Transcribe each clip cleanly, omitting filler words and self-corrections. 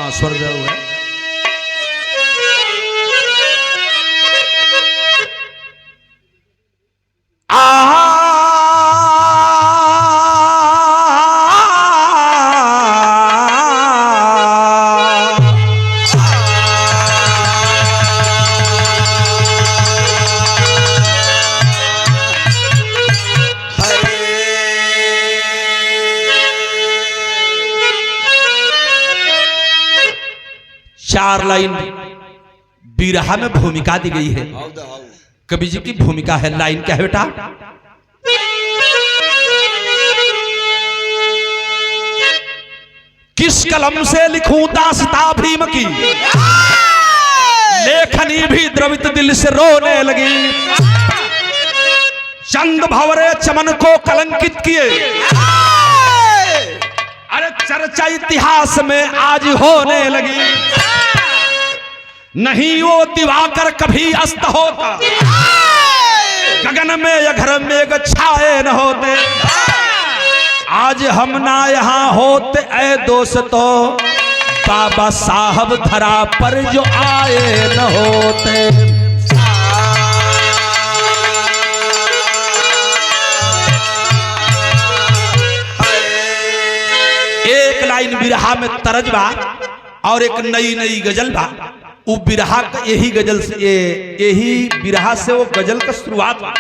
हाँ स्वर्ग है। चार लाइन बिरहा में भूमिका दी गई है। कवि जी की भूमिका है। लाइन क्या है बेटा? किस कलम से लिखूं दास्तां भीम की, लेखनी भी द्रवित दिल से रोने लगी। चंद भंवरे चमन को कलंकित किए, अरे चर्चा इतिहास में आज होने लगी। नहीं वो दिवाकर कभी अस्त होता, गगन में या घर में छाए न होते। आज हम ना यहाँ होते ऐ दोस्तों, बाबा साहब धरा पर जो आए न होते। एक लाइन बिरहा में तरज बा और एक नई नई गजल बा। वो बिरहा का यही गजल से यही बिरहा से वो गजल का शुरुआत बा।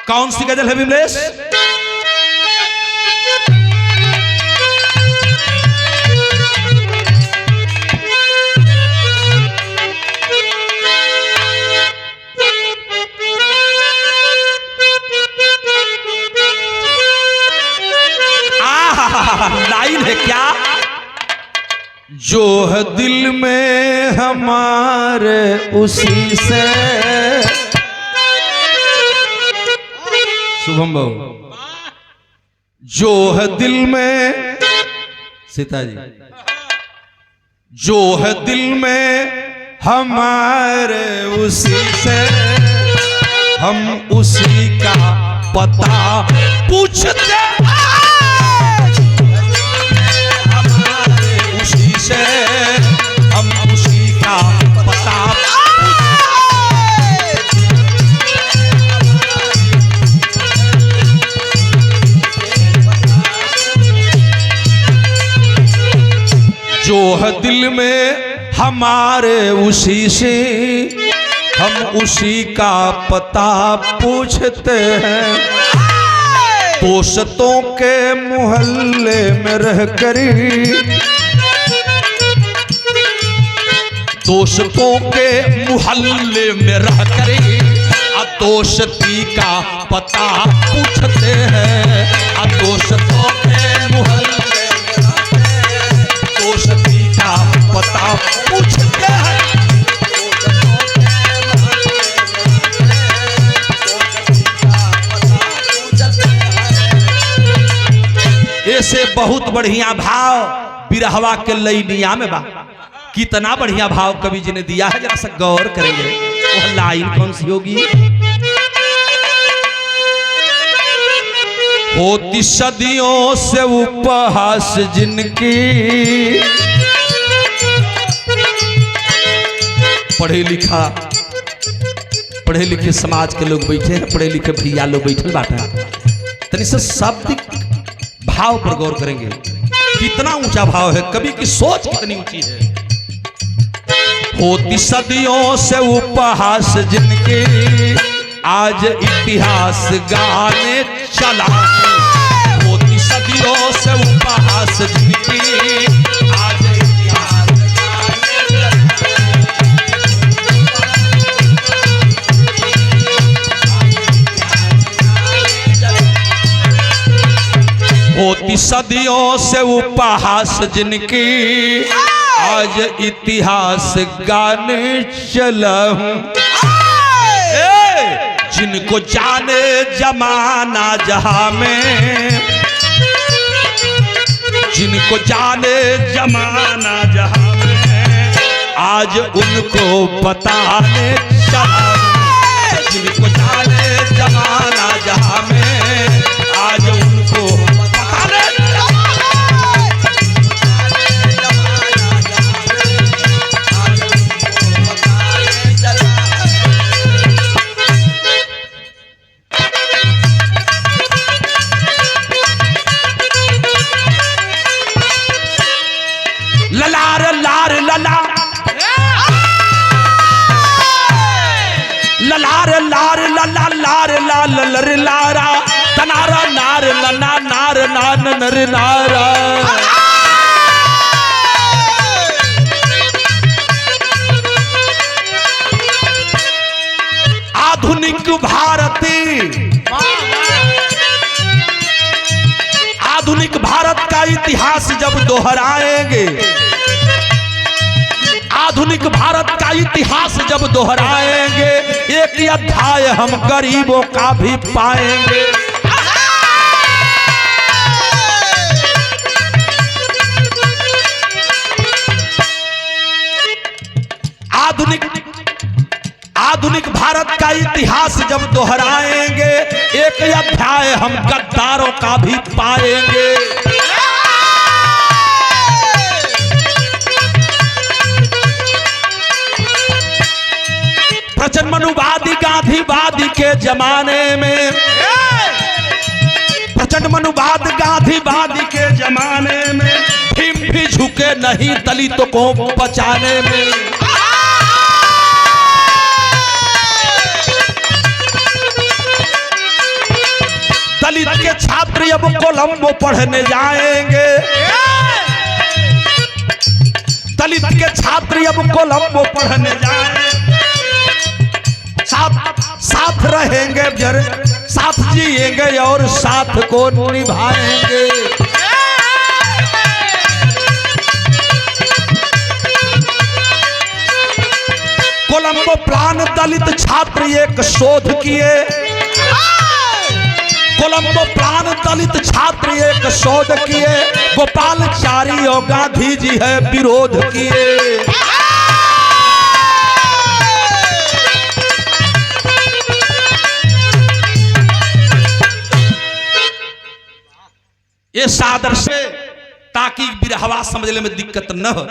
कौन सी गजल है विमलेश? लाइन है क्या? जो है दिल में हमारे उसी से। शुभम बाबू, जो है दिल में, सीता जी, जो है दिल में हमारे उसी से, हम उसी का पता पूछते से, हम उसी का पता। जो है दिल में हमारे उसी से, हम उसी का पता पूछते हैं। दोस्तों के मोहल्ले में रह करी, दोस्तों के मोहल्ले में रह करे दोस्ती का पता पूछते हैं। दोस्तों के मोहल्ले में रह करे दोस्ती का पता पूछते हैं। ऐसे बहुत बढ़िया भाव बिरहवा के लैनिया में बा। कितना बढ़िया भाव कवि जी ने दिया है, जरा सा गौर करेंगे। वो लाइन कौन सी होगी? होती सदियों से उपहास जिनकी, पढ़े लिखे समाज के लोग बैठे हैं, पढ़े लिखे भैया लोग बैठे बाटा। तनी से शाब्दिक भाव पर गौर करेंगे। कितना ऊंचा भाव है, कवि की सोच कितनी ऊंची है। होती सदियों से उपहास जिनकी, आज इतिहास गाने चला। होती सदियों से उपहास जिनकी, आज इतिहास होती सदियों से उपहास जिनकी, आज इतिहास गाने चला हूं। जिनको जाने जमाना जहां में, जिनको जाने जमाना जहां में, आज उनको बताने चला हूं। जिनको जाने जमाना जहां में, आज उनको बताने ललार लार लला ललार लार लला लार लाल लर लारा तनारा नार लना नार नान नर नारा। आधुनिक भारती आधुनिक भारत का इतिहास जब दोहराएंगे, आधुनिक भारत का इतिहास जब दोहराएंगे, एक अध्याय हम गरीबों का भी पाएंगे। आधुनिक भारत का इतिहास जब दोहराएंगे, एक अध्याय हम गद्दारों का भी पाएंगे। प्रचंडमनुवादी गांधीवादी के जमाने में, प्रचंडमनुवाद गांधीवादी के जमाने में भीम भी झुके नहीं दलितों को बचाने में। दलित के छात्र अब कोलंबो पढ़ने जाएंगे, दलित के छात्र अब कोलंबो पढ़ने जाएंगे। साथ रहेंगे जर साथ जिएंगे और साथ को निभाएंगे। कोलंबो प्लान दलित छात्र एक शोध किए, कोलंबो प्लान दलित छात्र एक शोध किए, गोपालचारी और गांधी जी है विरोध किए। ये सादर से ताकि बिरहवा समझने में दिक्कत न हो।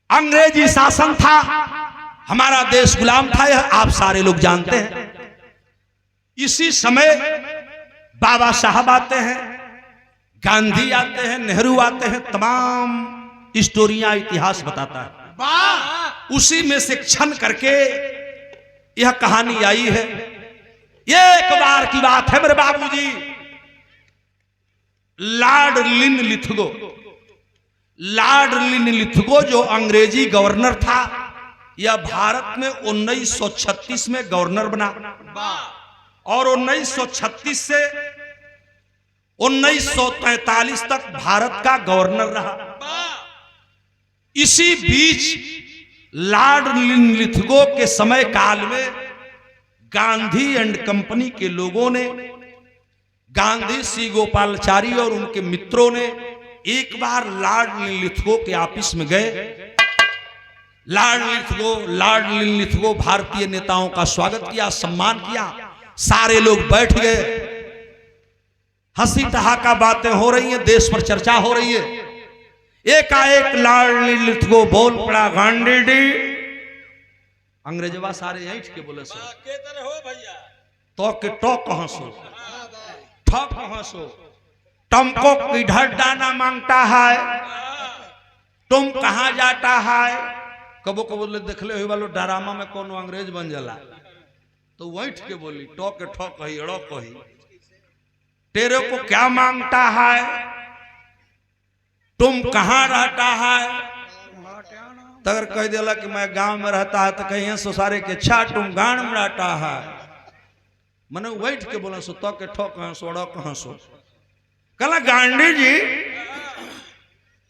अंग्रेजी शासन था, हमारा देश गुलाम था, यह आप सारे लोग जानते हैं। इसी समय बाबा साहब आते हैं, गांधी आते हैं, नेहरू आते हैं, तमाम स्टोरियां इतिहास बताता है। उसी में से क्षण करके यह कहानी आई है। एक बार की बात है मेरे बाबूजी, लॉर्ड लिनलिथगो, लॉर्ड लिनलिथगो जो अंग्रेजी गवर्नर था, यह भारत में 1936 में गवर्नर बना और 1936 से 1943 तक भारत का गवर्नर रहा। इसी बीच लॉर्ड लिनलिथगो के समय काल में गांधी एंड कंपनी के लोगों ने, गांधी सी गोपालचारी और उनके मित्रों ने एक बार लॉर्ड लिनलिथगो के ऑफिस में गए। लॉर्ड लिनलिथगो भारतीय नेताओं का स्वागत किया, सम्मान किया, सारे लोग बैठ गए, हंसी ठहाका बातें हो रही हैं, देश पर चर्चा हो रही है। एकाएक लॉर्ड लिनलिथगो बोल पड़ा, गांधी जी, अंग्रेजवा सारे यहीं के बोले सो हो भैया, तो के टो कहां सो, ठो कहां सो, तुमको किधर जाना मांगता है, तुम कहां जाता है। कबो कबो देख ले वालो ड्रामा में कोनो अंग्रेज बन जाला तो वैठ के बोली, टो के ठो कही, अड़ो कही, तेरे को क्या मांगता है, तुम कहां रहता है। अगर कह दिला कि मैं गांव में रहता है तो कहीं सो सारे के अच्छा तुम गांव में रहता है, मैंने वैठ के बोला सो, तो के ठो कहां सो, अड़ो कहां सो। कहला गांधी जी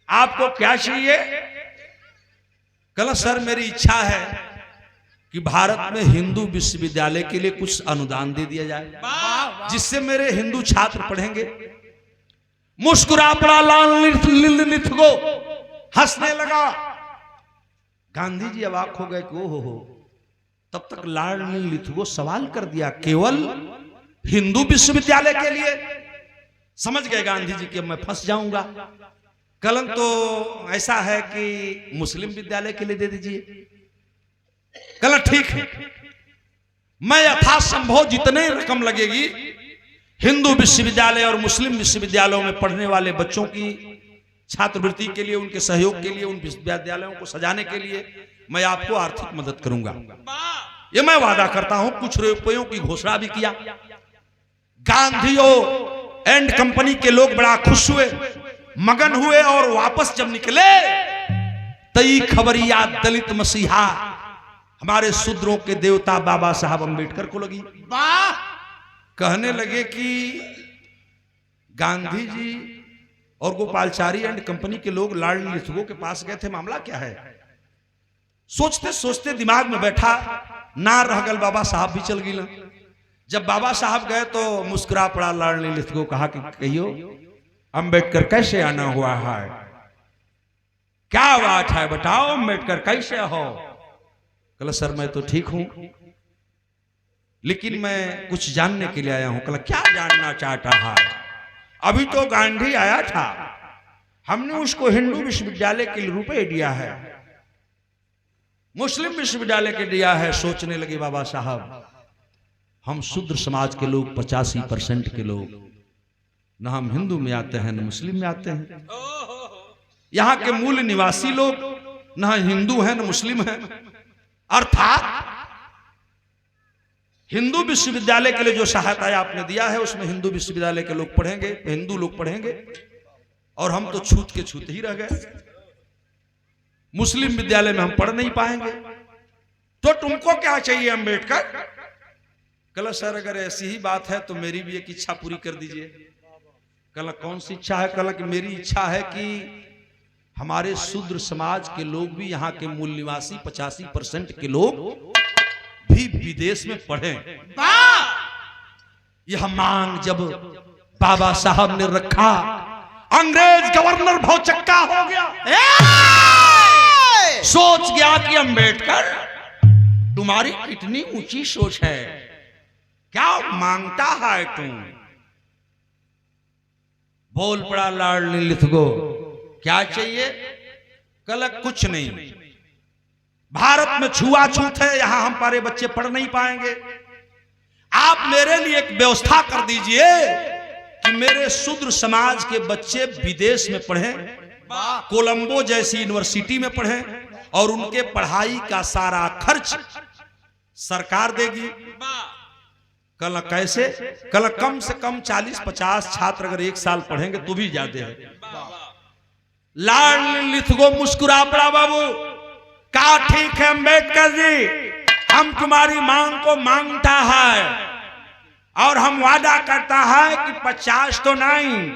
आपको क्या चाहिए। कहला सर मेरी इच्छा है कि भारत में हिंदू विश्वविद्यालय के लिए कुछ अनुदान दे दिया जाए, जिससे मेरे हिंदू छात्र पढ़ेंगे। मुस्कुरा पड़ा लॉर्ड लिनलिथगो, हंसने लगा। गांधी जी अवाक हो गए कि ओ हो। तब तक लॉर्ड लिनलिथगो सवाल कर दिया, केवल हिंदू विश्वविद्यालय के लिए। समझ गए गांधी जी कि मैं फंस जाऊंगा। कलम तो ऐसा है कि मुस्लिम विद्यालय के लिए दे दीजिए। कल ठीक है, मैं यथासंभव जितने रकम लगेगी हिंदू विश्वविद्यालय और मुस्लिम विश्वविद्यालयों में पढ़ने वाले बच्चों की छात्रवृत्ति के लिए, उनके सहयोग के लिए, उन विश्वविद्यालयों को सजाने के लिए मैं आपको आर्थिक मदद करूंगा। ये मैं वादा करता हूं। कुछ रुपयों की घोषणा भी किया। गांधी एंड कंपनी के लोग बड़ा खुश हुए, मगन हुए, और वापस जब निकले तई खबरिया दलित मसीहा हमारे शूद्रों के देवता बाबा साहब अंबेडकर को लगी। कहने लगे कि गांधी जी और गोपालचारी एंड कंपनी के लोग लॉर्ड लिथगो के पास गए थे, मामला क्या है? सोचते सोचते दिमाग में बैठा, ना रह गल, बाबा साहब भी चल गए। जब बाबा साहब गए तो मुस्कुरा पड़ा लॉर्ड लिथगो, कहा कि कहियो अंबेडकर कैसे आना हुआ है, क्या बात है बताओ, अंबेडकर कैसे हो? कहा सर मैं तो ठीक हूं, लेकिन मैं कुछ जानने के लिए आया हूं। कहा क्या जानना चाहता है? अभी तो गांधी आया था, हमने उसको हिंदू विश्वविद्यालय के लिए रुपए दिया है, मुस्लिम विश्वविद्यालय के दिया है। सोचने लगे बाबा साहब, हम शूद्र समाज के लोग 85% के लोग, न हम हिंदू में आते हैं न मुस्लिम में आते हैं। यहां के मूल निवासी लोग न हिंदू हैं न मुस्लिम हैं। अर्थात हिंदू विश्वविद्यालय के लिए जो सहायता आपने दिया है उसमें हिंदू विश्वविद्यालय के लोग पढ़ेंगे, हिंदू लोग पढ़ेंगे, और हम तो छूत के छूत ही रह गए। मुस्लिम विद्यालय में हम पढ़ नहीं पाएंगे। तो तुमको क्या चाहिए अंबेडकर? कहा सर अगर ऐसी ही बात है तो मेरी भी एक इच्छा पूरी कर दीजिए। कहा कौन सी इच्छा है? कहा कि मेरी इच्छा है कि हमारे शूद्र समाज के लोग भी, यहाँ के मूल निवासी 85% के लोग भी विदेश में पढ़ें। यह मांग जब बाबा साहब ने रखा, अंग्रेज गवर्नर भौचक्का हो गया। सोच गया कि अंबेडकर तुम्हारी कितनी ऊंची सोच है, क्या मांगता है तुम? बोल पड़ा लॉर्ड लिथगो, क्या चाहिए? कल कुछ नहीं, भारत में छुआछूत है, यहां हमारे बच्चे पढ़ नहीं पाएंगे। आप मेरे लिए एक व्यवस्था कर दीजिए कि मेरे शूद्र समाज के बच्चे विदेश में पढ़ें, कोलंबो जैसी यूनिवर्सिटी में पढ़ें, और उनके पढ़ाई का सारा खर्च सरकार देगी। कल कैसे? कल कम से कम 40-50 छात्र अगर एक साल पढ़ेंगे तो भी ज्यादा है। लॉर्ड लिथगो मुस्कुरा पड़ा, बाबू क्या ठीक है अंबेडकर जी, हम तुम्हारी मांग को मांगता है, और हम वादा करता है कि 50 तो नहीं,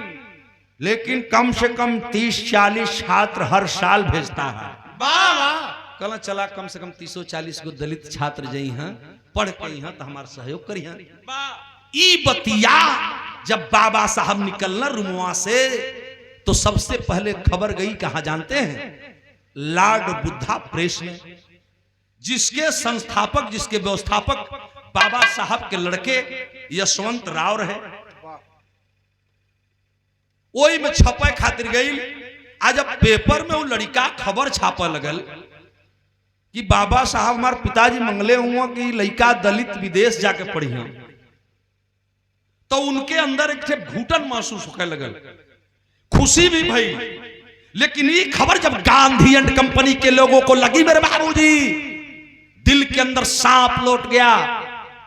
लेकिन कम से कम 30-40 छात्र हर साल भेजता है। कल चला कम से कम 30-40 को दलित छात्र जई हैं, पढ़ के हैं तो हमारा सहयोग करिए। ई बतिया जब बाबा साहब निकलना रुमवा से तो सबसे पहले खबर गई कहां जानते हैं? लॉर्ड बुद्धा प्रेस में, जिसके संस्थापक, जिसके व्यवस्थापक बाबा साहब के लड़के यशवंत राव रहे। वही में छपे खातिर गई। आज जब पेपर में वो लड़का खबर छापा लगल कि बाबा साहब हमारे पिताजी मंगले हुआ कि लड़का दलित विदेश जाके पढ़ी, तो उनके अंदर एक घुटन महसूस होने लगल। खुशी भी भई, लेकिन ये खबर जब गांधी एंड कंपनी के लोगों को लगी, मेरे बाबूजी, दिल के अंदर सांप लौट गया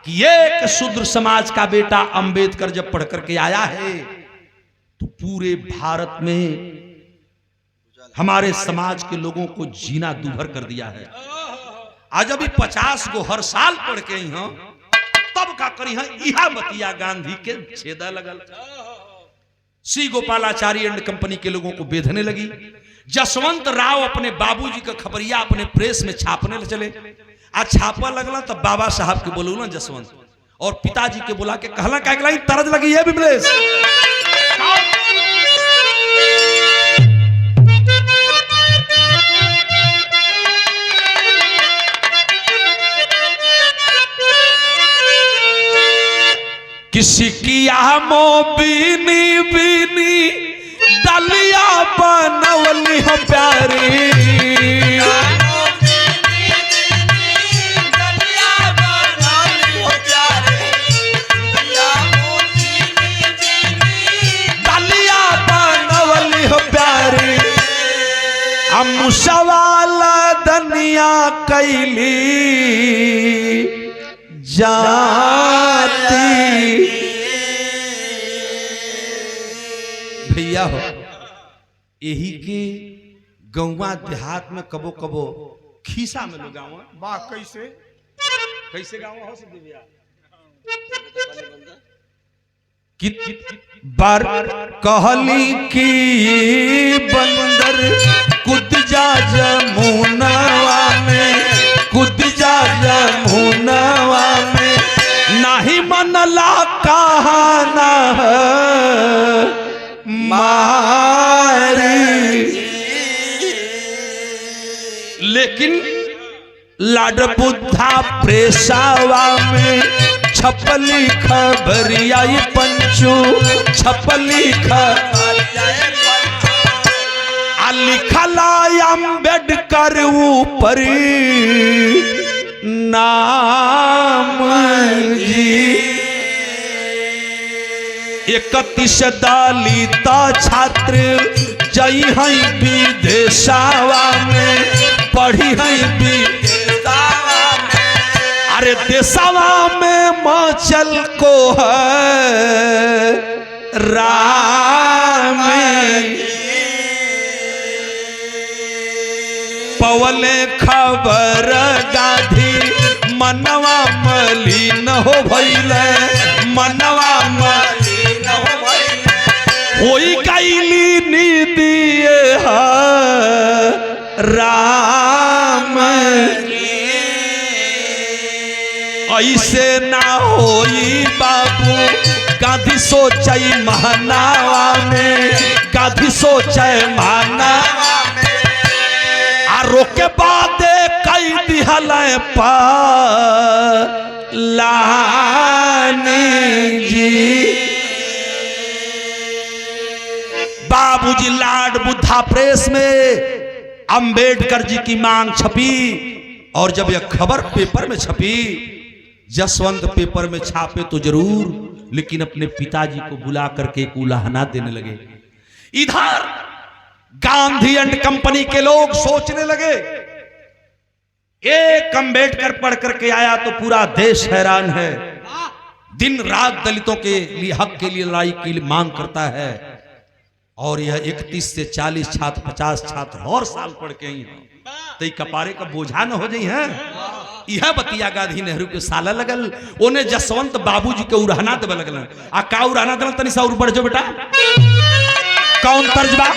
कि एक शूद्र समाज का बेटा अंबेडकर जब पढ़ करके आया है तो पूरे भारत में हमारे समाज के लोगों को जीना दूभर कर दिया है। आज अभी 50 को हर साल पढ़ के ही तब का करी यह बतिया गांधी के छेदा लगल। सी गोपालाचारी एंड कंपनी के लोगों को बेधने लगी। जसवंत राव अपने बाबूजी का खबरिया अपने प्रेस में छापने चले। आज छापा लगला तब बाबा साहब के बोलू ना जसवंत, और पिताजी के बुला के कहला क्या लाइन तरज लगी है बिमलेश। किसी की आमो बीनी बीनी दलिया बनवली हो प्यारी, दलिया बनवली हो प्यारी, मुसवाला दनिया कैली जाती। भैया हो यही के गौवा देहात में कबो कबो खीसा में लोग गाँव वाह कैसे कैसे गाँव हो सकते भैया बार कहली की बंदर कूद जा जमुनवा में, कूद जा जमुनवा में, नहीं मनला कहाना मारी। लेकिन लाड बुद्धा प्रेसावा में छपली खबरिया पंचू, छपली खबरिया लिखला अम्बेडकर ऊपर नाम जी। 31 दलिता छात्र जई हैं विदेशवा में, पढ़ी हैं विदेशवा में। अरे देशवा में मचल को है राम पवले खबर गाधी मनवा मलिन हो भइले, मनवा मलिन हो भइले। होई गईली नीतिए राम ऐसे ना होई बाबू। गांधी सोचाई महानावा में, गांधी सोचाई महानावा में। रोके बादे कई दिहल पालानी जी। बाबूजी लाड बुद्धा प्रेस में अंबेडकर जी की मांग छपी और जब यह खबर पेपर में छपी, जसवंत पेपर में छापे तो जरूर, लेकिन अपने पिताजी को बुला करके एक उलाहना देने लगे। इधर गांधी एंड कंपनी के लोग सोचने लगे एक अंबेडकर पढ़ करके आया तो पूरा देश हैरान है, दिन रात दलितों के लिए हक के लिए लड़ाई के लिए मांग करता है। और यह 31 से 40 छात्र 50 छात्र और साल पढ़ के आई हैं तो कपारे का बोझा न हो जाई है। यह बतिया गांधी नेहरू के साला लगल, ओने जसवंत बाबूजी के उड़ाना देवे लगल। आ का उड़ाना देल तनी सा और बढ़ जो बेटा, कौन तर्जबा?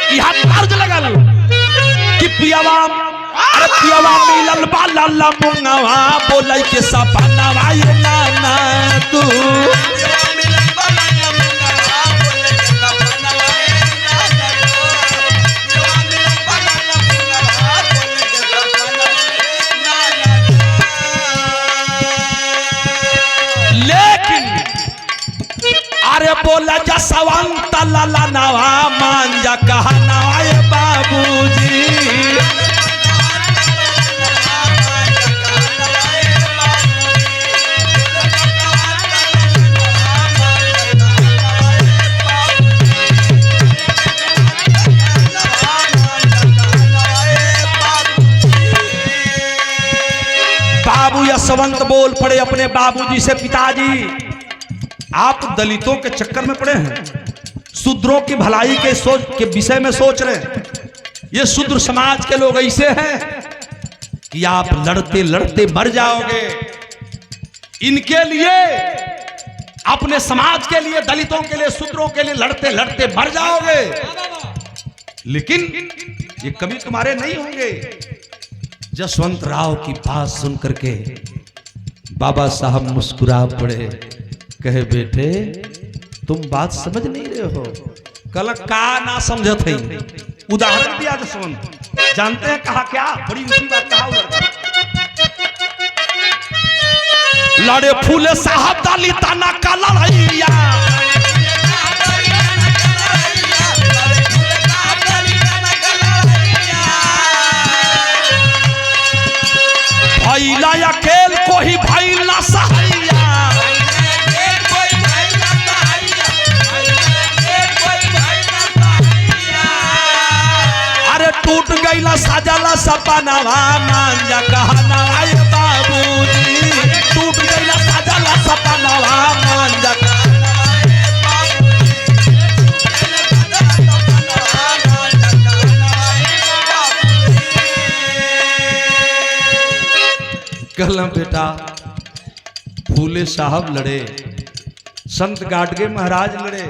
यह तर्ज लगल कि पियावा, अरे पियावा मिलल बाला ला मुंगवा बोलै के सपनावा ये नाना तू। अरे बोला जसवंत लाला नवा मान जा कहा नवाए बाबूजी। बाबू यशवंत बोल पड़े अपने बाबूजी से, पिताजी आप दलितों के चक्कर में पड़े हैं, शूद्रों की भलाई के सोच के विषय में सोच रहे हैं। ये शूद्र समाज के लोग ऐसे हैं कि आप लड़ते लड़ते मर जाओगे। इनके लिए, अपने समाज के लिए, दलितों के लिए, शूद्रों के लिए लड़ते लड़ते मर जाओगे, लेकिन ये कभी तुम्हारे नहीं होंगे। जसवंत राव की बात सुन करके बाबा साहब मुस्कुरा पड़े, कहे बेटे तुम बात समझ नहीं रहे हो। कल का ना समझत है, उदाहरण दिया जसवंत, जानते हैं कहा क्या? बड़ी ऊंची बात कहा लड़का, लड़े फूले साहब दाली ताना का लड़ैया। भैला अकेल को ही भैला सहैया। सपनावा मान जा कहनावा ये बाबूजी टूट गइला सजल सपनावा मान जा कहला बेटा फूले साहब लड़े, संत गाडगे महाराज लड़े,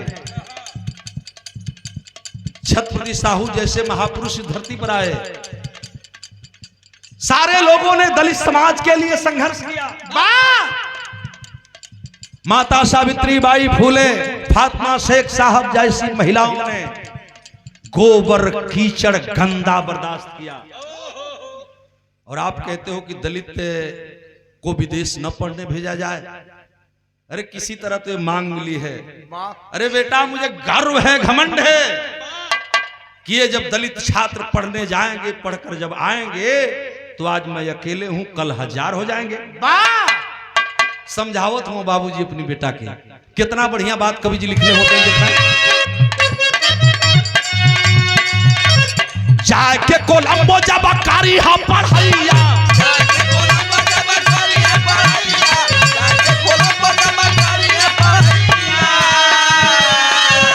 छत्रपति साहू जैसे महापुरुष धरती पर आए, सारे लोगों ने दलित समाज के लिए संघर्ष किया। माता सावित्री बाई फूले, फातिमा शेख साहब जैसी महिलाओं ने गोबर कीचड़ गंदा बर्दाश्त किया। और आप कहते हो कि दलित को विदेश न पढ़ने भेजा जाए। अरे किसी तरह तो मांग मिली है। अरे बेटा मुझे गर्व है, घमंड है कि ये जब दलित छात्र पढ़ने जाएंगे, पढ़कर जब आएंगे तो आज मैं अकेले हूं, कल 1000 हो जाएंगे। समझावत हूं बाबूजी अपनी बेटा के, कितना बढ़िया बात कवि जी लिखने होते हैं। देखा जाके कोलंबो जब कारी हा पढ़ैया,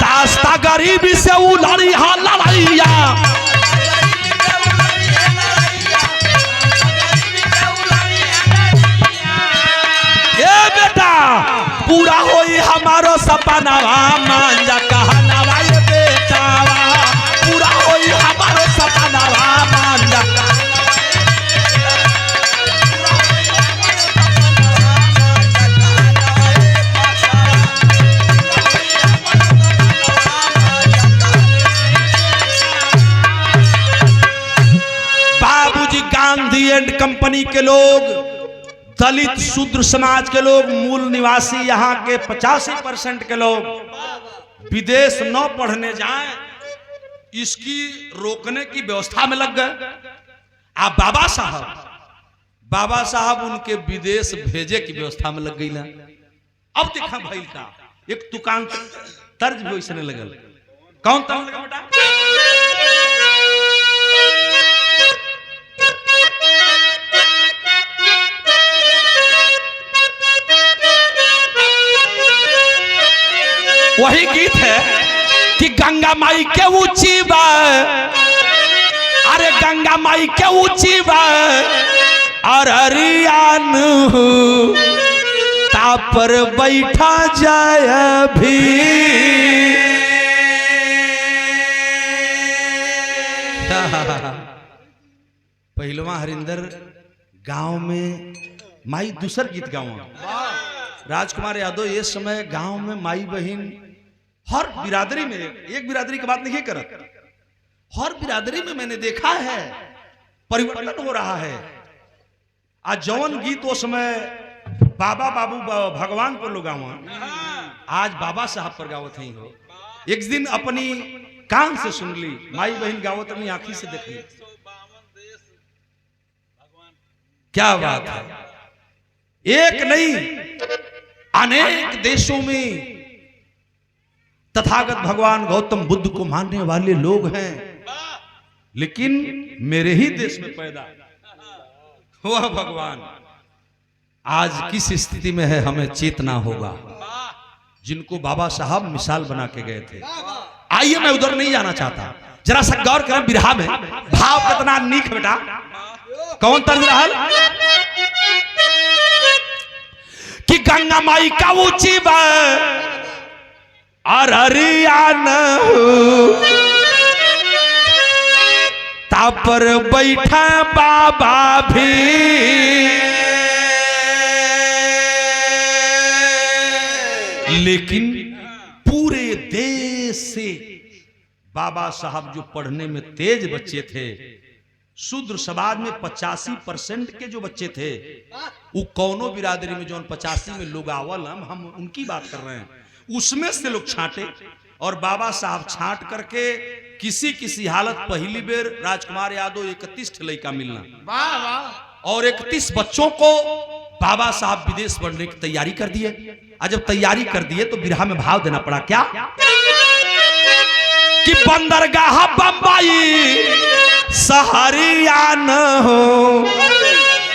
दास्ता गरीबी से उलड़ी हा लड़ैया, ये बेटा पूरा होई हमारो सपनावा मान जा कहनावा ये बेटावा, पूरा होई हमारो सपनावा मान जा। बाबूजी गांधी एंड कंपनी के लोग, दलित शूद्र समाज के लोग, मूल निवासी यहाँ के 85% के लोग विदेश न पढ़ने जाएं, इसकी रोकने की व्यवस्था में लग गए। आप बाबा साहब उनके विदेश भेजे की व्यवस्था में लग गई ना। अब देखा भाई का एक तुकान तर्ज भी वैसे लगल। कौन तर्ज लगा बेटा? वही गीत है कि गंगा माई के ऊंची बा, अरे गंगा माई के ऊंची बा और हरियान तापर बैठा जाए भी। पहलवा हरिंदर गांव में माई दूसर गीत गाँव राजकुमार यादव ये समय गांव में माई बहन हर बिरादरी में, एक बिरादरी की बात नहीं करत, हर बिरादरी में मैंने देखा है परिवर्तन हो रहा है। आज जौन गीत वो समय बाबा बाबू भगवान पर लोग गावा, आज बाबा साहब पर गावत ही हो। एक दिन अपनी कान से सुन ली, माई बहन गावत अपनी आंखी से देख ली। क्या बात है, एक नहीं अनेक देशों में तथागत भगवान गौतम बुद्ध को मानने वाले लोग हैं, लेकिन मेरे ही देश में पैदा हुआ भगवान आज किस स्थिति में है हमें चेतना होगा। जिनको बाबा साहब मिसाल बना के गए थे। आइए मैं उधर नहीं जाना चाहता, जरा सा गौर करें बिरहा में भाव कितना नीक बेटा। कौन तर्ज रहल कि गंगा माई का ऊंची बा और हरियाणा तापर बैठा बाबा भी। लेकिन पूरे देश से बाबा साहब जो पढ़ने में तेज बच्चे थे, शूद्र समाज में 85% के जो बच्चे थे, वो कौनो बिरादरी में जो 85 में लोग आवल, हम उनकी बात कर रहे हैं, उसमें से लोग छांटे और बाबा साहब छांट करके किसी किसी हालत पहली बेर राजकुमार यादव 31 लड़का मिलना और 31 बच्चों को बाबा साहब विदेश बढ़ने की तैयारी कर दिए। और जब तैयारी कर दिए तो बिरहा में भाव देना पड़ा क्या कि बंदरगाह बंबई सहरिया न हो,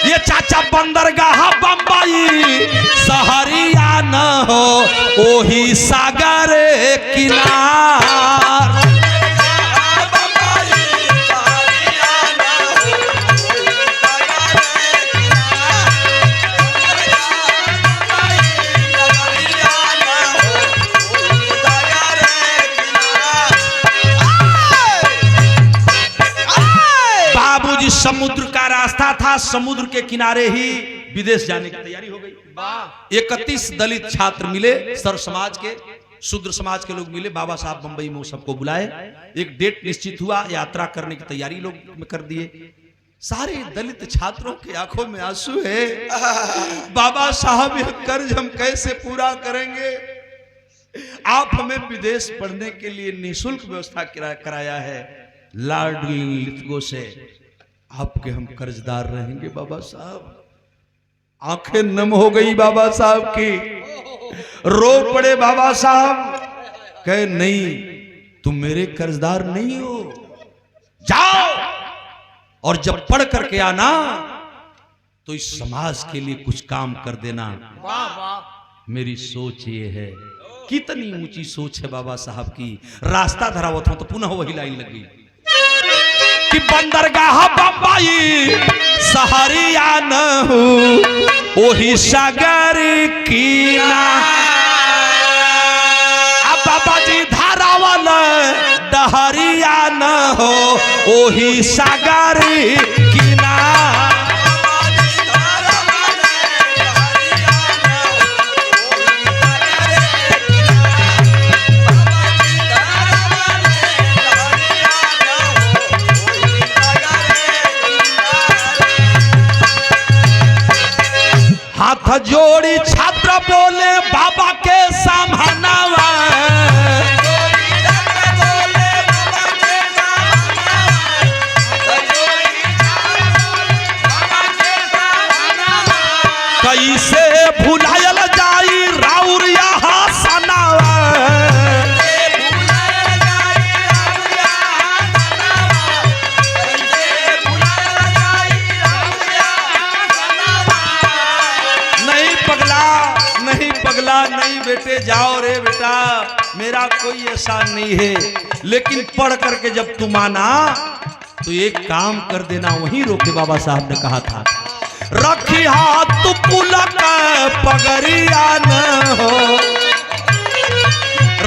ये चाचा बंदरगाह बम्बई सहरिया न हो, ओही सागर किनार। बाबूजी समुद्र का रास्ता था, समुद्र के किनारे ही विदेश जाने की तैयारी हो गई। 31 दलित छात्र मिले, सर समाज के, शूद्र समाज के लोग मिले, बाबा साहब बंबई में सबको बुलाए, एक डेट निश्चित हुआ, यात्रा करने की तैयारी लोग कर दिए। सारे दलित छात्रों की आंखों में आंसू है, बाबा साहब यह कर्ज हम कैसे पूरा करेंगे, आप हमें विदेश पढ़ने के लिए निःशुल्क व्यवस्था कराया है, लाडली लिथगो से आपके हम कर्जदार रहेंगे बाबा साहब। आंखें नम हो गई बाबा साहब की, रो पड़े बाबा साहब, कहे नहीं तुम मेरे कर्जदार नहीं हो, जाओ और जब पढ़ करके आना तो इस समाज के लिए कुछ काम कर देना। मेरी सोच ये है, कितनी ऊंची सोच है बाबा साहब की। रास्ता धरावत हो तो पुनः वही लाइन लग गई कि बंदरगाह बम्बई सहरिया न हो, ओही सागर किनार। अब बाबा जी धारावल डहरिया न हो, ओही सागर किनार। हाथ जोड़ी छात्र बोले बाबा के सामनावा, कैसे भुलायल जाई राउर यहाँ सनावा। नहीं बेटे जाओ रे बेटा, मेरा कोई एहसान नहीं है, लेकिन पढ़ करके जब तुम आना तो एक काम कर देना। वहीं रोके बाबा साहब ने कहा था, रखी हाथ पुलक पगरिया न हो,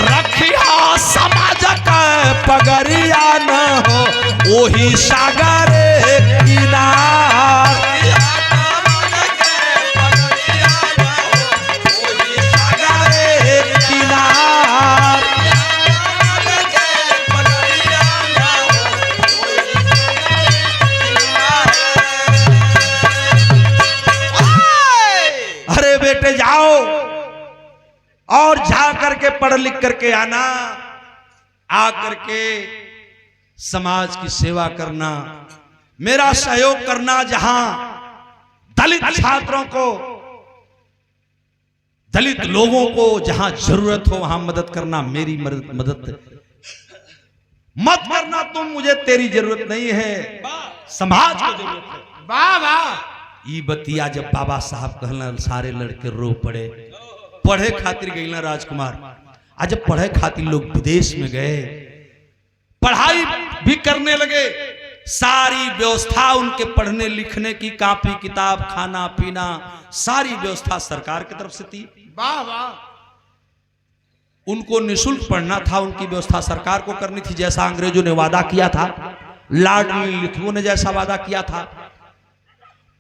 रखी हाथ समाज का पगरिया न हो, वही सागर किनार। बेटे जाओ और जा करके पढ़ लिख करके आना, आ करके समाज की सेवा करना, मेरा सहयोग करना। जहां दलित छात्रों को, दलित लोगों को जहां जरूरत हो वहां मदद करना, मेरी मदद मत करना तुम, मुझे तेरी जरूरत नहीं है, समाज को जरूरत है। वाह वाह। ई बतिया जब बाबा साहब कहना, सारे लड़के रो पड़े। पढ़े खातिर गई ना राजकुमार, आज जब पढ़े खातिर लोग विदेश में गए, पढ़ाई भी करने लगे, सारी व्यवस्था उनके पढ़ने लिखने की, कॉपी किताब, खाना पीना, सारी व्यवस्था सरकार की तरफ से थी। वाह वाह। उनको निःशुल्क पढ़ना था, उनकी व्यवस्था सरकार को करनी थी, जैसा अंग्रेजों ने वादा किया था, लाडली लिथगो ने जैसा वादा किया था।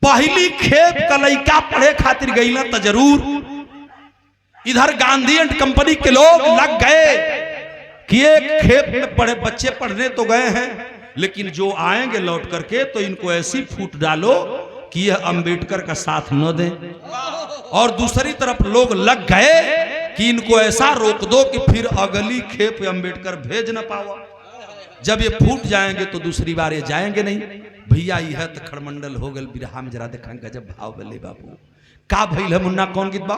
पहली खेप कलैका पढ़े खातिर गई ना तो जरूर इधर गांधी एंड कंपनी के लोग लग गए कि एक खेप में पढ़े बच्चे पढ़ने तो गए हैं, लेकिन जो आएंगे लौट करके तो इनको ऐसी फूट डालो कि यह अंबेडकर का साथ न दें। और दूसरी तरफ लोग लग गए कि इनको ऐसा रोक दो कि फिर अगली खेप अंबेडकर भेज न पाओ। जब ये फूट जाएंगे तो दूसरी बार ये जाएंगे नहीं। भैया यह तो खड़मंडल हो गल बिरहा में, जरा देखा गजब भाव बल्ले बाबू का भइल है। मुन्ना कौन गीत बा?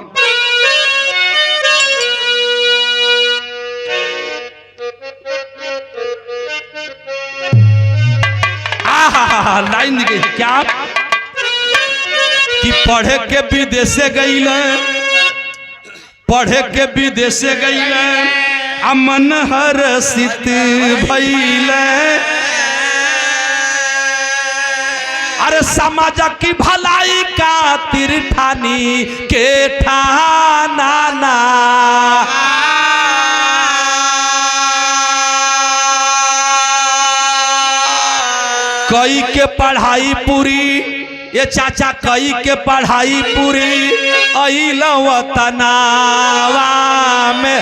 लाइन गई क्या कि पढ़े के विदेशे गईल, पढ़े के विदेशे गईल, अमन हर्षित भइल। अरे समाज की भलाई का तीर्थानी के ठाना ना, कई के पढ़ाई पूरी, ये चाचा कई के पढ़ाई पूरी अइल वतनावा में।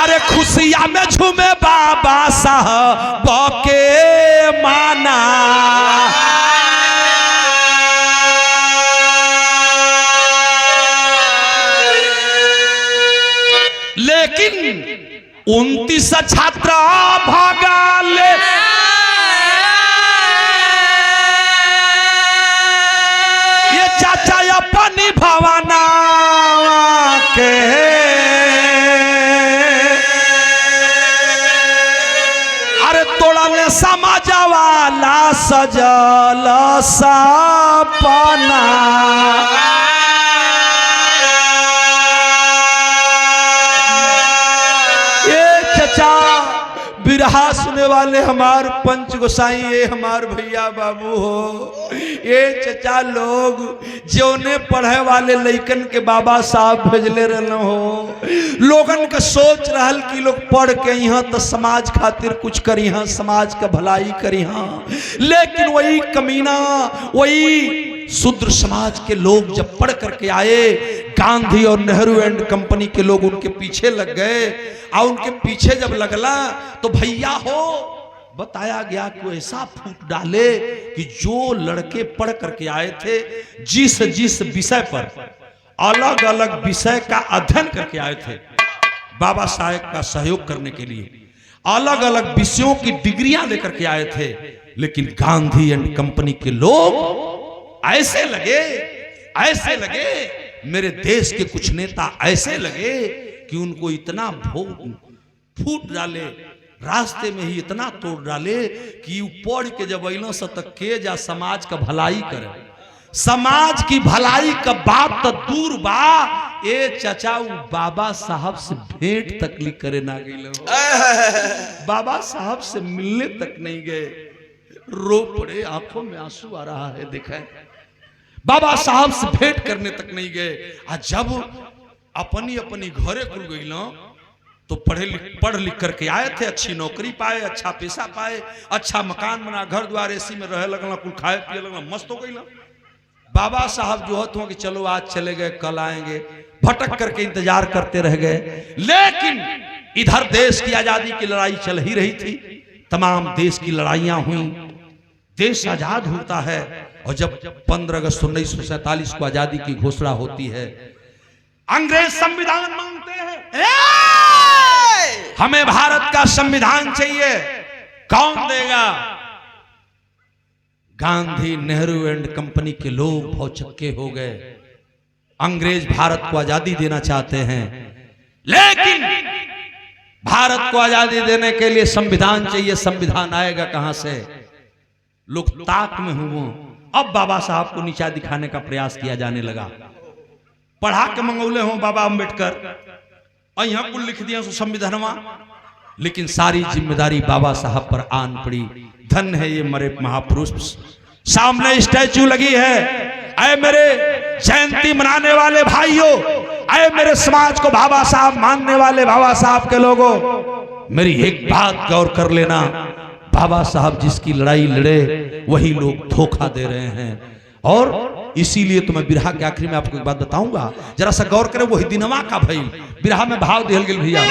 अरे खुशियां में झूमे बाबा साहब के माना, लेकिन 29 छात्र भागाले, ये चाचा अपनी भवना के अरे तोड़ने समाज वाला सजल सपना। बिरहा सुने वाले हमार पंच गोसाई, ये हमार भैया बाबू हो, ये चचा लोग जोने पढ़े वाले लइकन के बाबा साहब भेजले रहना हो, लोगन का सोच रहल कि लोग पढ़ के यहाँ तो समाज खातिर कुछ करी हाँ, समाज का भलाई करी हाँ, लेकिन वही कमीना, वही शूद्र समाज के लोग जब पढ़ करके आए, गांधी और नेहरू एंड कंपनी के लोग उनके पीछे लग गए, और उनके पीछे जब लगला तो भैया हो बताया गया कि ऐसा फूट डाले कि जो लड़के पढ़ करके आए थे, जिस जिस विषय पर अलग अलग विषय का अध्ययन करके आए थे, बाबा साहेब का सहयोग करने के लिए अलग अलग विषयों की डिग्रियां लेकर के आए थे, लेकिन गांधी एंड कंपनी के लोग ऐसे लगे मेरे देश के कुछ नेता ऐसे लगे कि उनको इतना फूट डाले, रास्ते में ही इतना तोड़ डाले कि पढ़ के जब अइलो से तक के जा समाज का भलाई करे, समाज की भलाई का बात तो दूर बा, ए चचा बाबा साहब से भेंट तकली करे ना गए, बाबा साहब से मिलने तक नहीं गए, रो पड़े, आंखों में आंसू आ रहा है, देखा बाबा साहब से भेंट करने तक नहीं गए। आज जब अपनी अपनी घरे खुल गई ना, तो पढ़ लिख करके आए थे, अच्छी नौकरी पाए, अच्छा पैसा पाए, अच्छा मकान बना, घर द्वार एसी में रहे लगना, कुल खाए पिए लगना, मस्त हो गई ना। बाबा साहब जो होते कि चलो आज चले गए कल आएंगे, भटक करके इंतजार करते रह गए। लेकिन इधर देश की आजादी की लड़ाई चल ही रही थी, तमाम देश की लड़ाइयां हुई, देश आजाद होता है। और जब 15 अगस्त 1947 को आजादी की घोषणा होती है, अंग्रेज संविधान मांगते हैं, हमें भारत का संविधान चाहिए, कौन देगा? गांधी नेहरू एंड कंपनी के लोग भौचक्के हो गए, अंग्रेज भारत को आजादी देना चाहते हैं, लेकिन भारत को आजादी देने के लिए संविधान चाहिए, संविधान आएगा कहां से? लोग ताक में हुए। अब बाबा साहब को नीचा दिखाने का प्रयास किया जाने लगा, पढ़ा के मंगौले हो बाबा अम्बेडकर, और यहां कुल लिख दिया संविधानवा, लेकिन सारी जिम्मेदारी बाबा साहब पर आन पड़ी। धन है ये मरे महापुरुष, सामने स्टैचू लगी है, ऐ मेरे जयंती मनाने वाले भाइयों, ऐ मेरे समाज को बाबा साहब मानने वाले बाबा साहब के लोगों, मेरी एक बात गौर कर लेना, बाबा साहब जिसकी लड़ाई लड़े वही लोग धोखा दे रहे हैं। और इसीलिए तो मैं बिरहा के आखिरी में आपको एक बात बताऊंगा, जरा सा गौर करें, वही दिनवा का भाई बिरहा में भाव दिहल गेल भैया,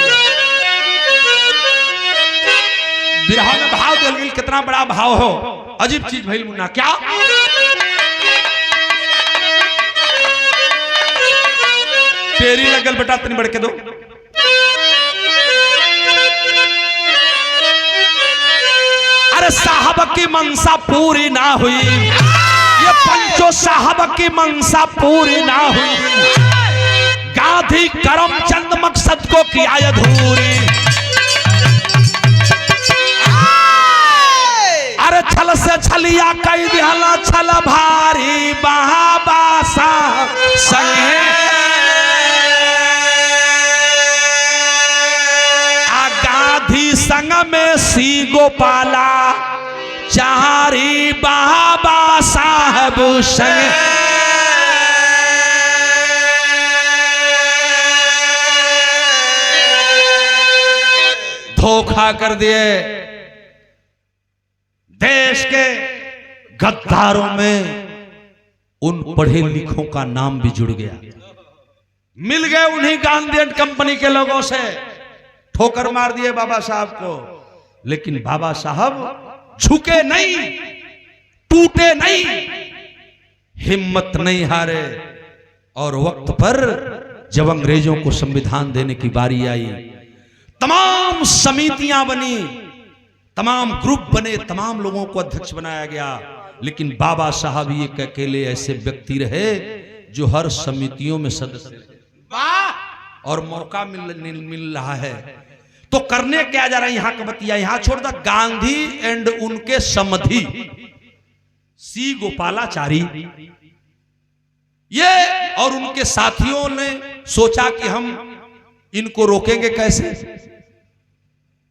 बिरहा में भाव दिहल गेल, कितना बड़ा भाव हो, अजीब चीज भइल मुन्ना। क्या तेरी लगल बेटा, तनी बढ़ के दो। अरे साहब की मनसा पूरी ना हुई, ये पंचो साहब की मनसा पूरी ना हुई, गांधी करमचंद मकसद को किया अधूरी। छल से छलिया कई दिहला छल भारी बाबा साहब संगे गांधी संग में सी गोपाला चारी बाबा साहब संग धोखा कर दिए। देश के गद्दारों में उन पढ़े लिखों का नाम भी जुड़ गया। मिल गए उन्हीं गांधी एंड कंपनी के लोगों से, ठोकर मार दिए बाबा साहब को। लेकिन बाबा साहब झुके नहीं, टूटे नहीं, हिम्मत नहीं हारे। और वक्त पर जब अंग्रेजों को संविधान देने की बारी आई, तमाम समितियां बनी, तमाम ग्रुप बने, तमाम लोगों को अध्यक्ष बनाया गया। लेकिन बाबा साहब एक अकेले ऐसे व्यक्ति रहे जो हर समितियों में सदस्य थे। और मौका मिल रहा है तो करने क्या जा रहा है, यहां का बतिया यहां छोड़ दो। गांधी एंड उनके समधी सी गोपालाचारी ये और उनके साथियों ने सोचा कि हम इनको रोकेंगे कैसे।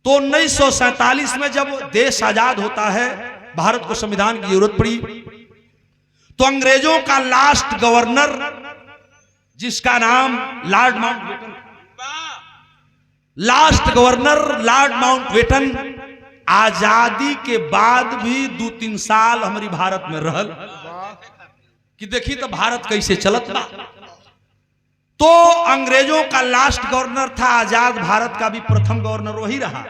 तो 1947 में जब देश आजाद होता है, भारत को संविधान की जरूरत पड़ी, तो अंग्रेजों का लास्ट गवर्नर जिसका नाम Lord Mountbatten, last governor Lord Mountbatten आजादी के बाद भी 2-3 साल हमारी भारत में रहल कि देखी तो भारत कैसे चलत बा। तो अंग्रेजों का लास्ट गवर्नर था, आजाद भारत का भी प्रथम गवर्नर वही रहा।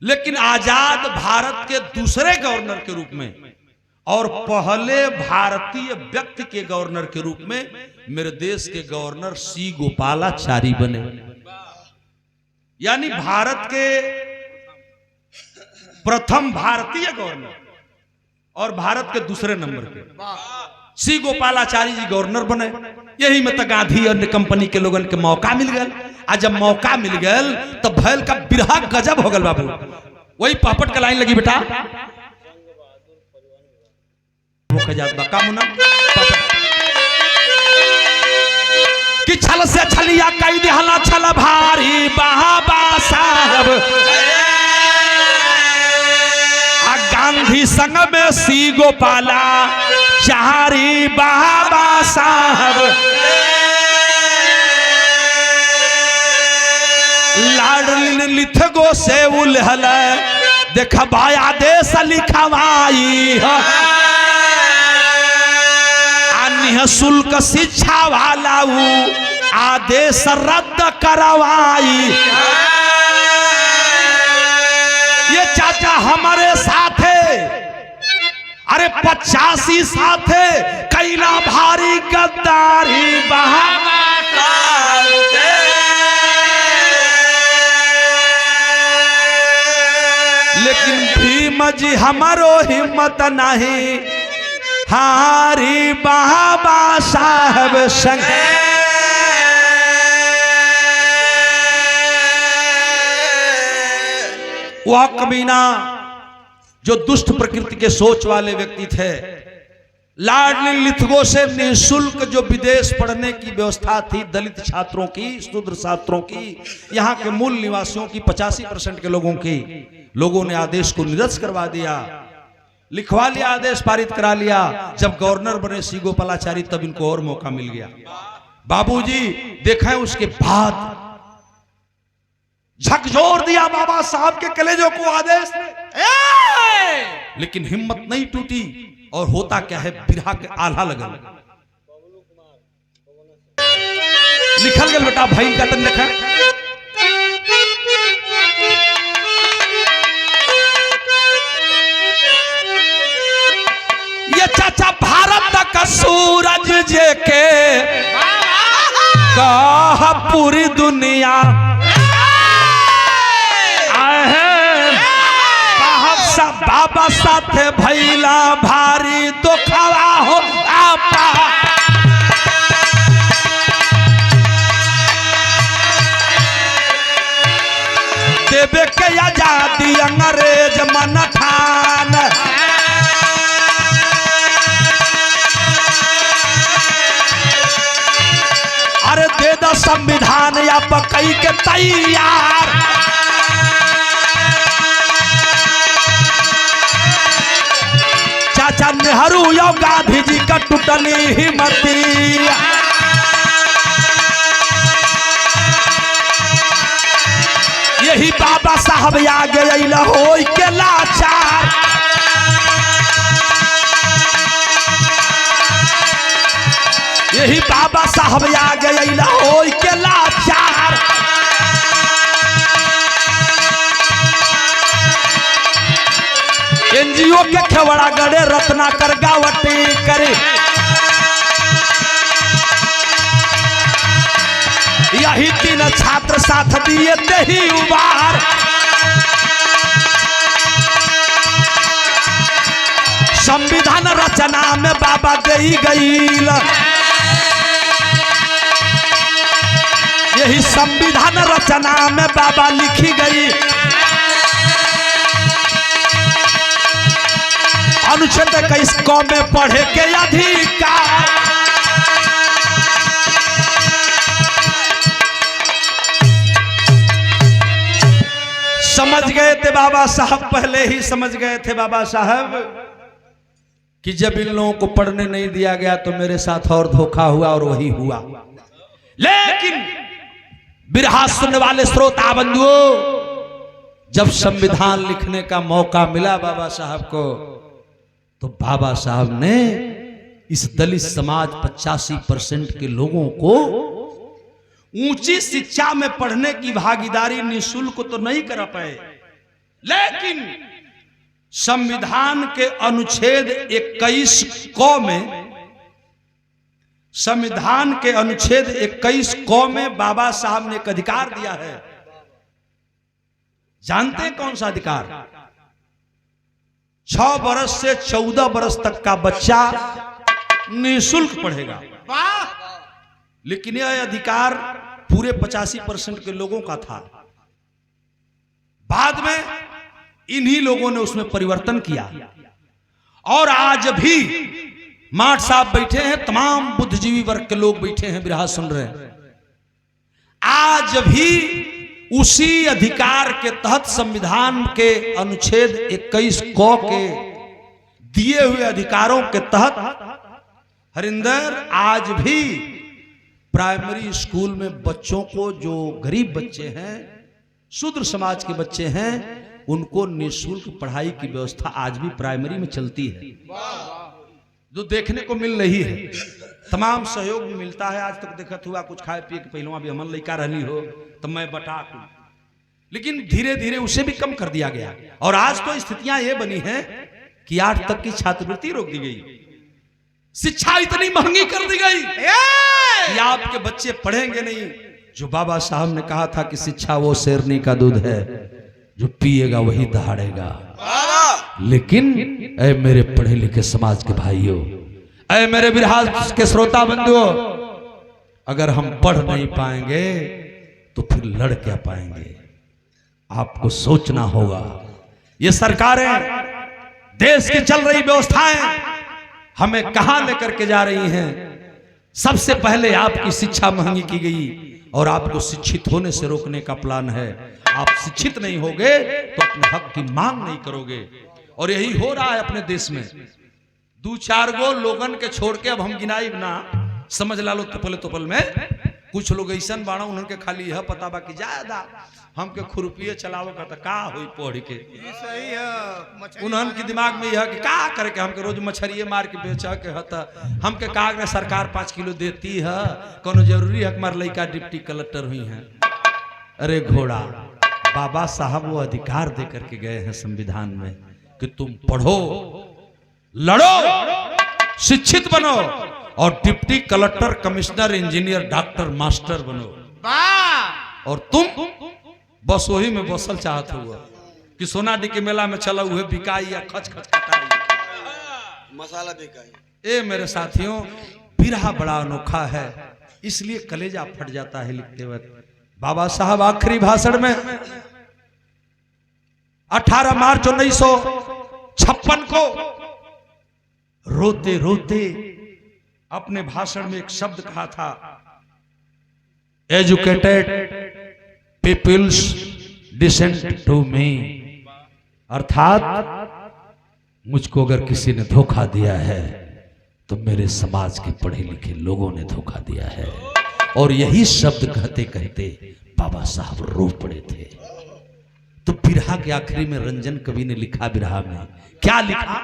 लेकिन आजाद भारत के दूसरे गवर्नर के रूप में और पहले भारतीय व्यक्ति के गवर्नर के रूप में मेरे देश के गवर्नर सी गोपालाचारी बने। यानी भारत के प्रथम भारतीय गवर्नर और भारत के दूसरे नंबर के सी गोपालाचारी जी गवर्नर बने। यही में तो गांधी और कंपनी के लोगन के मौका मिल गया। आज जब मौका मिल गया तो भैल का बिरहा गजब हो गल बाबू। वही पापट का लाइन लगी बेटा, कि छल से छलिया कई दिहला छल भारी बाबा साहब गांधी संग में सी गोपाला चारी बाबा साहब लाडली लिथ गो से उलहल देख बाया देश लिखवाई शुल्क शिक्षा वाला आदेश रद्द करवाई। ये चाचा हमारे साथ है, अरे 85 साथ है, कैला भारी गद्दारी बहावा। लेकिन भीम जी हमारो हिम्मत नहीं हारी बाबा साहब संग। वह कमीना जो दुष्ट प्रकृति के सोच वाले व्यक्ति थे, लाडली लिथगो से निःशुल्क जो विदेश पढ़ने की व्यवस्था थी दलित छात्रों की, शूद्र छात्रों की, यहाँ के मूल निवासियों की 85% के लोगों ने आदेश को निरस्त करवा दिया, लिखवा लिया, आदेश पारित करा लिया। जब गवर्नर बने सी गोपालाचारी तब इनको और मौका मिल गया। बाबूजी देखा है उसके बाद झकझोर दिया बाबा साहब के कलेजों को आदेश ने, लेकिन हिम्मत नहीं टूटी। और होता क्या है, बिरहा के आल्हा लगल लिखल गल बेटा भाई का तन देखा। ये चाचा भारत का सूरज जे के कहा पूरी दुनिया बाबा साथे भैला भारी दुखवा हो आपा। देवे के आजादी अंग्रेज मन ठान संविधान या पकई के तैयार। चाचा नेहरू या गांधी जी का टूटली हिम्मतिया। यही बाबा साहब आगे अइला होई के लाचार। यही बाबा साहब आगे अइला होई के लाचार। एनजीओ के खेवड़ा गड़े रत्नाकर गावटी करे। यही 3 छात्र साथ दिए ही उबार। संविधान रचना में बाबा दे गईल। यही संविधान रचना में बाबा लिखी गई। अनुच्छेद 21 क में पढ़े के अधिकार। समझ गए थे बाबा साहब, पहले ही समझ गए थे बाबा साहब कि जब इन लोगों को पढ़ने नहीं दिया गया तो मेरे साथ और धोखा हुआ और वही हुआ। लेकिन बिरहा सुनने वाले श्रोता बंधुओं, जब संविधान लिखने का मौका मिला बाबा साहब को, तो बाबा साहब ने इस दलित समाज 85% के लोगों को ऊंची शिक्षा में पढ़ने की भागीदारी निःशुल्क तो नहीं कर पाए, लेकिन संविधान के अनुच्छेद 21 क में, संविधान के अनुच्छेद 21 क में बाबा साहब ने एक अधिकार दिया है। जानते हैं कौन सा अधिकार? 6 वर्ष से 14 वर्ष तक का बच्चा निःशुल्क पढ़ेगा। लेकिन यह अधिकार पूरे 85% के लोगों का था। बाद में इन्हीं लोगों ने उसमें परिवर्तन किया और आज भी माठ साहब बैठे हैं, तमाम बुद्धिजीवी वर्ग के लोग बैठे हैं, बिरहा सुन रहे हैं। आज भी उसी अधिकार के तहत, संविधान के अनुच्छेद 21 क के दिए हुए अधिकारों के तहत हरिंदर आज भी प्राइमरी स्कूल में बच्चों को, जो गरीब बच्चे हैं, शूद्र समाज के बच्चे हैं, उनको निःशुल्क पढ़ाई की व्यवस्था आज भी प्राइमरी में चलती है, जो देखने को मिल रही है। तमाम सहयोग भी मिलता है। आज तक देखत हुआ कुछ खाए पिए के पहलुआ भी हमन लइका रहनी हो तो मैं बटा, लेकिन धीरे धीरे उसे भी कम कर दिया गया। और आज तो स्थितियां ये बनी हैं कि 8 तक की छात्रवृत्ति रोक दी गई। शिक्षा इतनी महंगी कर दी गई कि आपके बच्चे पढ़ेंगे नहीं। जो बाबा साहब ने कहा था कि शिक्षा वो शेरनी का दूध है, जो पिएगा वही दहाड़ेगा। लेकिन ऐ मेरे पढ़े लिखे समाज के भाइयों, ऐ मेरे बिरहा के श्रोता बंधुओं, अगर हम पढ़ नहीं पाएंगे तो फिर लड़ क्या पाएंगे? आपको सोचना होगा। ये सरकारें, देश की चल रही व्यवस्थाएं हमें कहां लेकर के जा रही हैं? सबसे पहले आपकी शिक्षा महंगी की गई और आपको शिक्षित होने से रोकने का प्लान है। आप शिक्षित नहीं होगे तो अपने हक की मांग नहीं करोगे। और यही हो रहा है अपने देश में। 2-4 गो लोगन के छोड़ के अब हम गिनाई ना, समझ ला लो तोपल में कुछ लोग ऐसा बाड़ा, उन्होंने खाली यह पता बा कि ज्यादा हमके खुरपिए चलावे का होई पढ़ के। सही है। उन्हन के दिमाग में यह कि का करे के हमके रोज मछरिए मार के बेचा के हता, हमके का सरकार 5 किलो देती है, कोनो जरूरी है हमार लड़का डिप्टी कलेक्टर हुई है। अरे घोड़ा, बाबा साहब वो अधिकार दे करके गए हैं संविधान में कि तुम पढ़ो, लड़ो, शिक्षित बनो और deputy collector, commissioner, engineer, doctor, master बनो। और तुम बस वही में बसल चाहत हुआ कि सोनाडी के मेला में चला हुए बिकाई या खच खच कटाई, मसाला बिकाई। ए मेरे साथियों, बिरहा बड़ा अनोखा है, इसलिए कलेजा फट जाता है लिखते वक्त। बाबा साहब आखिरी भाषण में 18 मार्च 1956 को रोते रोते अपने भाषण में एक शब्द कहा था educated peoples decent to me, अर्थात मुझको अगर किसी ने धोखा दिया है तो मेरे समाज के पढ़े लिखे लोगों ने धोखा दिया है। और यही शब्द कहते कहते बाबा साहब रो पड़े थे। तो बिरहा के आखिरी में रंजन कवि ने लिखा, बिरहा में क्या लिखा?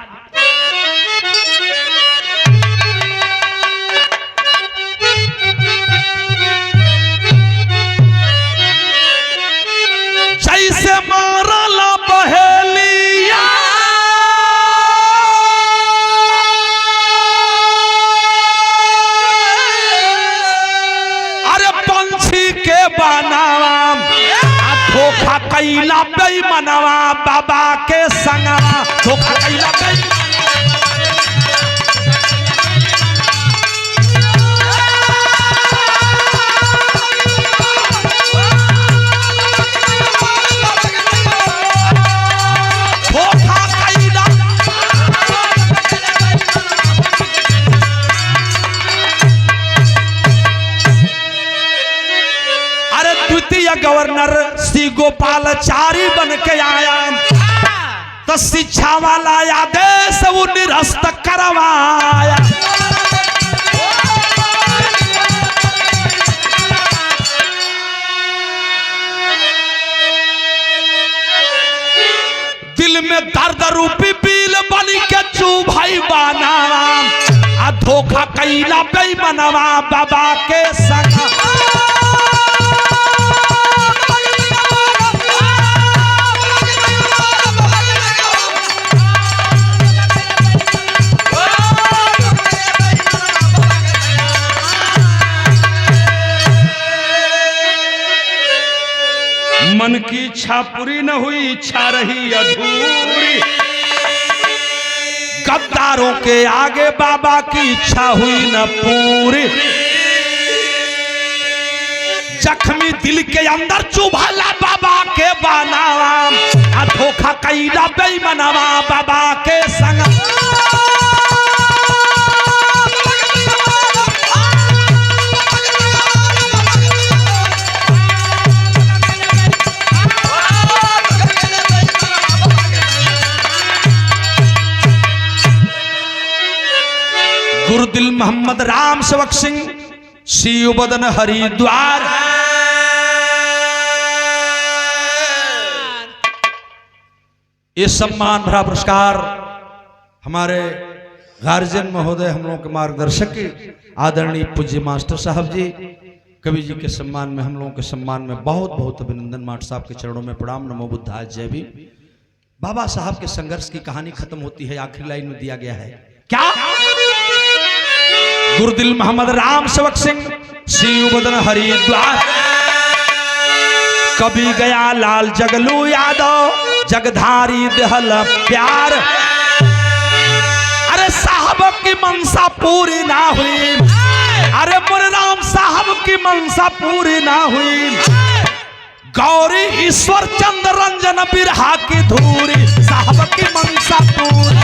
जैसे मारला बहेलिया के बनावा, धोखा कैला बेईमानवा बाबा के संगवा, धोखा कैला गवर्नर सी गोपालचारी बन के आया, तो शिक्षा वाला आदेश वो निरस्त करवाया। दिल में दर्द रूपी बिल बन के चुभाई बना, धोखा कैला बेईमानवा बाबा के संग। मन की इच्छा पूरी न हुई, इच्छा रही अधूरी, गद्दारों के आगे बाबा की इच्छा हुई न पूरी। जख्मी दिल के अंदर चुभाला बाबा के बनावा, धोखा कैला बेईमानवा बाबा के संग। गुरुदिल मोहम्मद राम सेवक सिंह, सीयू बदन हरिद्वार। ये सम्मान भरा पुरस्कार हमारे गार्जियन महोदय, हम लोगों के मार्गदर्शक आदरणीय पूज्य मास्टर साहब जी, कवि जी के सम्मान में, हम लोगों के सम्मान में बहुत बहुत अभिनंदन। मास्टर साहब के चरणों में प्रणाम। नमो बुद्धाय, जय भीम। बाबा साहब के संघर्ष की कहानी खत्म होती है, आखिरी लाइन में दिया गया है क्या? गुरुदिल मोहम्मद राम सेवक सिंह, सीयू बदन हरिद्वार। कभी गया लाल जगलू यादव, जगधारी देहल प्यार। अरे साहब की मनसा पूरी ना हुई, अरे मुन राम साहब की मनसा पूरी ना हुई। गौरी ईश्वर चंद्र रंजन बिरहा की धूरी, साहब की मनसा पूरी।